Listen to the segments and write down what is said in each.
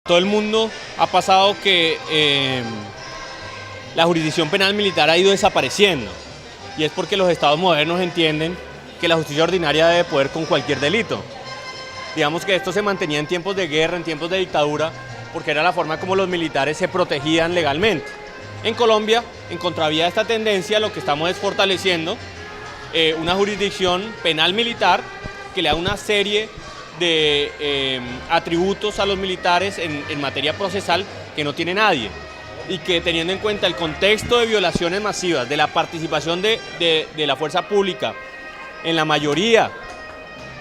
Todo el mundo ha pasado que la jurisdicción penal militar ha ido desapareciendo, y es porque los estados modernos entienden que la justicia ordinaria debe poder con cualquier delito. Digamos que esto se mantenía en tiempos de guerra, en tiempos de dictadura, porque era la forma como los militares se protegían legalmente. En Colombia, en contravía de esta tendencia, lo que estamos es fortaleciendo una jurisdicción penal militar que le da una serie de atributos a los militares en materia procesal que no tiene nadie, y que, teniendo en cuenta el contexto de violaciones masivas, de la participación de la fuerza pública en la mayoría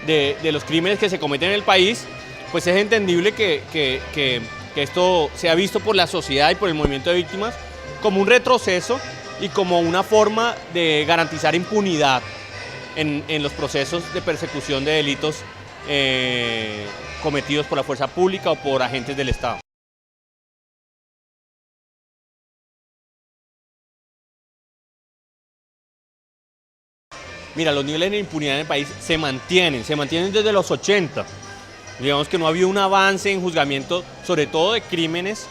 de los crímenes que se cometen en el país, pues es entendible que esto sea visto por la sociedad y por el movimiento de víctimas como un retroceso y como una forma de garantizar impunidad en los procesos de persecución de delitos cometidos por la fuerza pública o por agentes del Estado. Mira, los niveles de impunidad en el país se mantienen desde los 80. Digamos que no ha habido un avance en juzgamiento, sobre todo de crímenes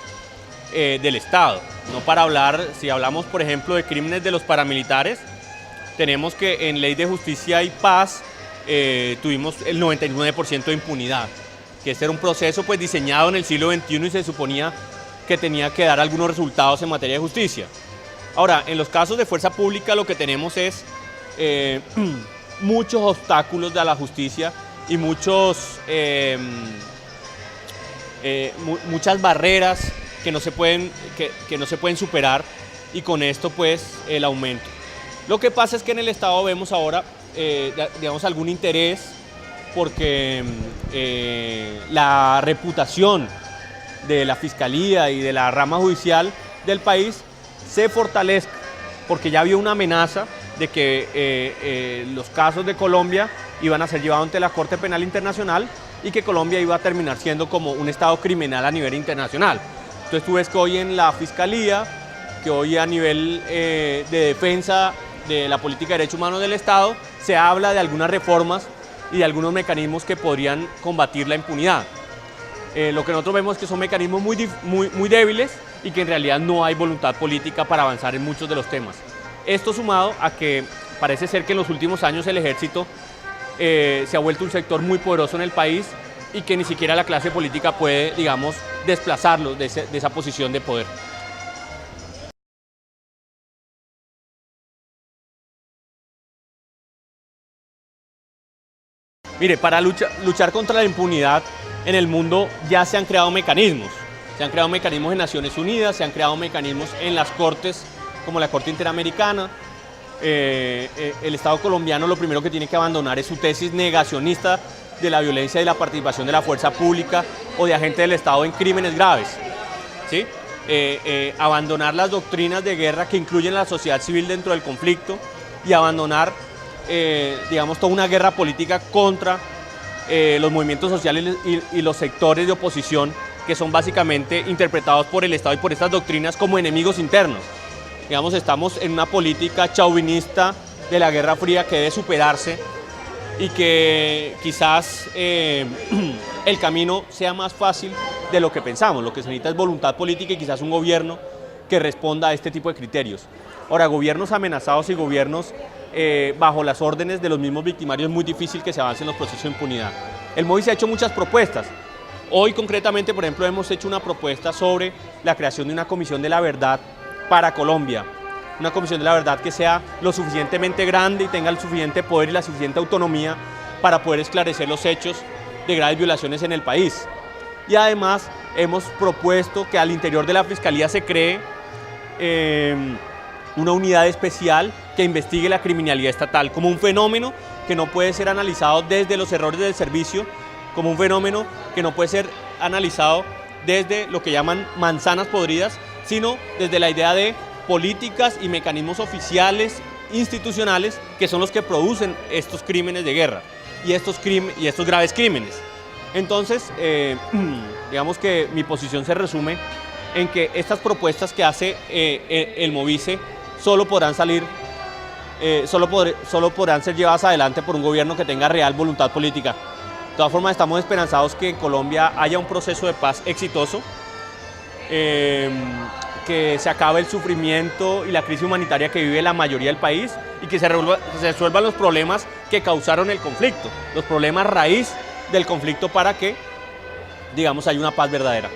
del Estado. No para hablar, si hablamos por ejemplo de crímenes de los paramilitares, tenemos que en Ley de Justicia y Paz tuvimos el 99% de impunidad, que este era un proceso pues diseñado en el siglo XXI y se suponía que tenía que dar algunos resultados en materia de justicia. Ahora, en los casos de fuerza pública lo que tenemos es muchos obstáculos de la justicia y muchas barreras que no se pueden superar, y con esto pues el aumento. Lo que pasa es que en el Estado vemos ahora digamos algún interés porque la reputación de la Fiscalía y de la rama judicial del país se fortalezca, porque ya había una amenaza de que los casos de Colombia iban a ser llevados ante la Corte Penal Internacional y que Colombia iba a terminar siendo como un estado criminal a nivel internacional. Entonces tú ves que hoy en la Fiscalía, que hoy a nivel de defensa de la política de derechos humanos del Estado, se habla de algunas reformas y de algunos mecanismos que podrían combatir la impunidad. Lo que nosotros vemos es que son mecanismos muy débiles y que en realidad no hay voluntad política para avanzar en muchos de los temas. Esto sumado a que parece ser que en los últimos años el ejército se ha vuelto un sector muy poderoso en el país y que ni siquiera la clase política puede, digamos, desplazarlo de esa posición de poder. Mire, para luchar contra la impunidad en el mundo ya se han creado mecanismos. Se han creado mecanismos en Naciones Unidas, se han creado mecanismos en las cortes, como la Corte Interamericana. El Estado colombiano lo primero que tiene que abandonar es su tesis negacionista de la violencia y la participación de la fuerza pública o de agentes del Estado en crímenes graves, ¿sí? Abandonar las doctrinas de guerra que incluyen a la sociedad civil dentro del conflicto y abandonar digamos, toda una guerra política contra los movimientos sociales y los sectores de oposición que son básicamente interpretados por el Estado y por estas doctrinas como enemigos internos. Digamos, estamos en una política chauvinista de la Guerra Fría que debe superarse y que quizás el camino sea más fácil de lo que pensamos. Lo que se necesita es voluntad política y quizás un gobierno que responda a este tipo de criterios. Ahora, gobiernos amenazados y gobiernos bajo las órdenes de los mismos victimarios es muy difícil que se avance en los procesos de impunidad. El MOVI se ha hecho muchas propuestas. Hoy concretamente, por ejemplo, hemos hecho una propuesta sobre la creación de una comisión de la verdad para Colombia. Una comisión de la verdad que sea lo suficientemente grande y tenga el suficiente poder y la suficiente autonomía para poder esclarecer los hechos de graves violaciones en el país. Y además hemos propuesto que al interior de la Fiscalía se cree una unidad especial que investigue la criminalidad estatal como un fenómeno que no puede ser analizado desde los errores del servicio, como un fenómeno que no puede ser analizado desde lo que llaman manzanas podridas, sino desde la idea de políticas y mecanismos oficiales, institucionales, que son los que producen estos crímenes de guerra y estos graves crímenes. Entonces, digamos que mi posición se resume en que estas propuestas que hace el Movice solo podrán ser llevadas adelante por un gobierno que tenga real voluntad política. De todas formas, estamos esperanzados que en Colombia haya un proceso de paz exitoso, que se acabe el sufrimiento y la crisis humanitaria que vive la mayoría del país y que se resuelvan los problemas que causaron el conflicto, los problemas raíz del conflicto para que, digamos, haya una paz verdadera.